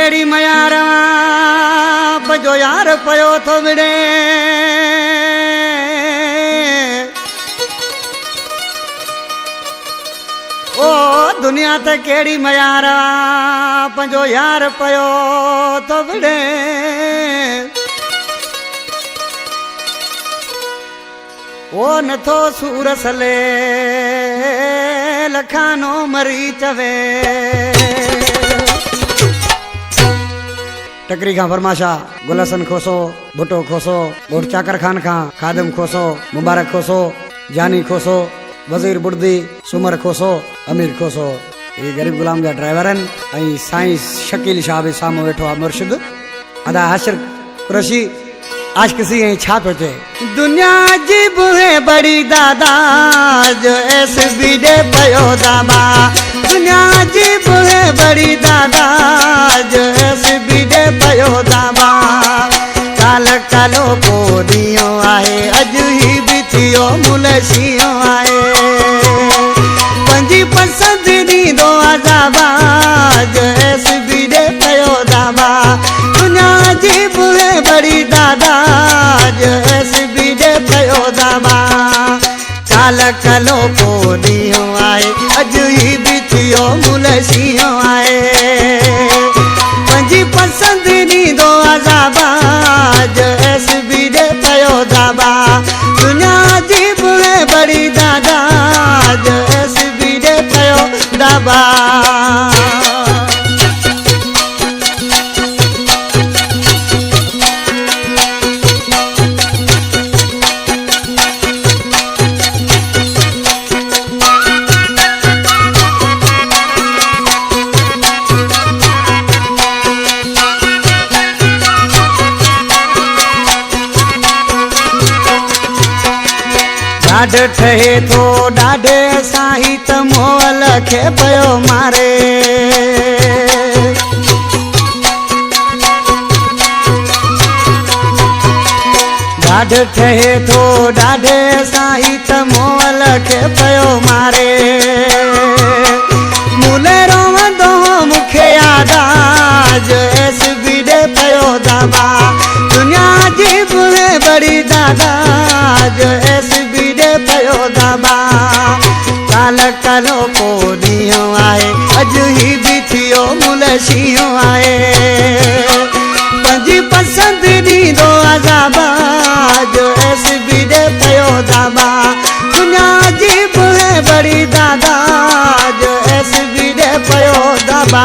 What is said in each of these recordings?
केड़ी मयार बजो यार पयो थो विड़े ओ दुनिया ते केड़ी मयार पंजो यार पयो थो विड़े ओ नथो सूर सले लखानो मरी चवे टकरी खां फरमाशा गुलसन खोसो भुट्टो खोसो गोट चाकर खान खां खादम खोसो मुबारक खोसो जानी खोसो वजीर बुर्दी सुमर खोसो अमीर खोसो ये गरीब गुलाम जा ड्राइवर हैं साईं शकील शाह भी सामो वेठो आ मुर्शिद अदा हाशिर कुरैशी आज किसी यही छाप होते दुनिया जी बुहे बड़ी दादा जो ऐसे बीडे पयो दाबा दुनिया जी बुहे बड़ी दादा जो ऐसे बीडे पयो दाबा काल कालो को दियो आए अज ही बिथियो मुलशियो आए पंजी पसंद दी दो आजाबा जो ऐसे बीडे पयो दाबा दुनिया जी बुहे बड़ी दादा ऐसे बीडे पयो दाबा काल कलो को दियो आए अज ही बिथियो मुलशियो आए पंजी पसंद नी दो आजाबा ऐसे बीडे पयो दाबा दुनिया जी बुहे बड़ी दादा ऐसे बीडे पयो दाबा ॾाढ ठहे थो ॾाढे साईं त मोल खे पयो मारे ॾाढ ठहे थो ॾाढे साईं त मोल खे पयो मारे मूले रोवंदो मूंखे यादि आज एस बीडे पयो दाबा दुनिया जी बुहे बड़ी दादा जो एस पयो दाबा काल कलो को दियो आए अज ही बिथियो मुलशियो आए पंजी पसंद दी दो आजाबा जो ऐस बीडे पयो दाबा दुनिया जी बुहे बड़ी दादा जो ऐस बीडे पयो दाबा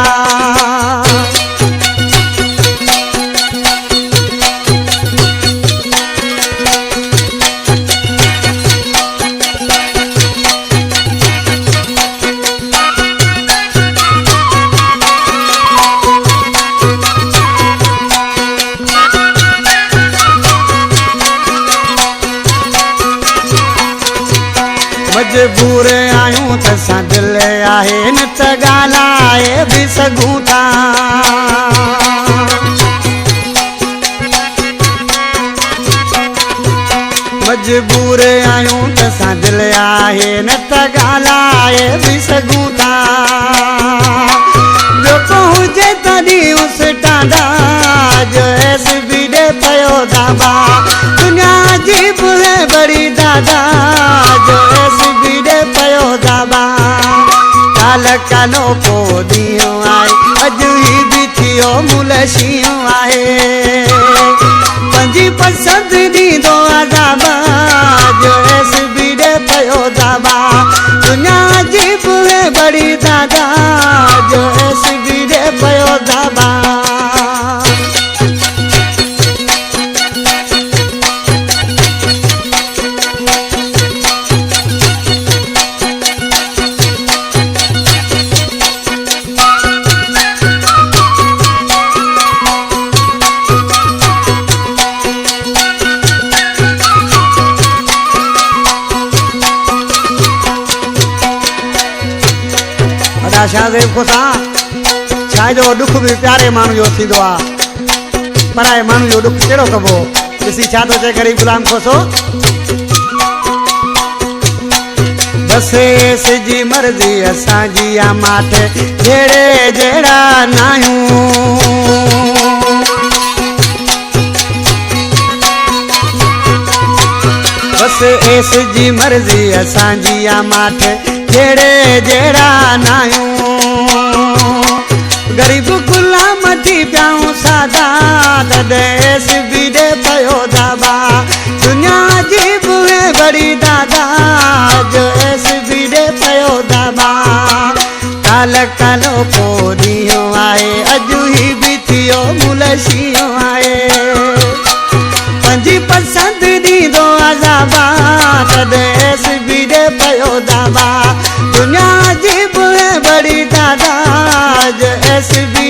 मजबूर आयूं त असां दिल आहे न त ॻाल्हाए बि सघूं था मजबूर आयूं त असां दिल आहे न त ॻाल्हाए बि सघूं था जेको हुजे तॾहिं उस टांडा जो एस बीडे पयो दाबा दुनिया जी बुहे बड़ी दादा जो एस बीडे पयो दाबा काल कालो को दियो आए अज ही बिथियो मुलशियो आए पंजी पसंद दी दो आजाबा जो एस बीडे पयो दाबा दुनिया जी बुहे बड़ी दादा जो एस बीडे पयो दाबा शाहदेव खोसा छाजो दुख भी प्यारे मानू जो थींदो आ पराए मानू जो दुख केड़ो कबो ॾिसी छा थो चए गरीब गुलाम खोसो बस एस जी मर्जी असांजी आ माठे जेड़े जेड़ा नायूं बस एस जी मर्जी असांजी आ माठे जेड़े जेड़ा नायूं गरीब गुलाम थी पियाऊं सादा तॾहिं बि ॾे पियो दाबा दुनिया जी बि बड़ी दादा जो एस बि ॾे पियो दाबा काल कालो को ॾींहुं आहे अॼु ई बि थियो मुलशियो आहे पंहिंजी पसंदि ॾींदो अज़ाबा तॾहिं बि ॾे पियो दाबा दुनिया जी बि बड़ी दादा जो एस बि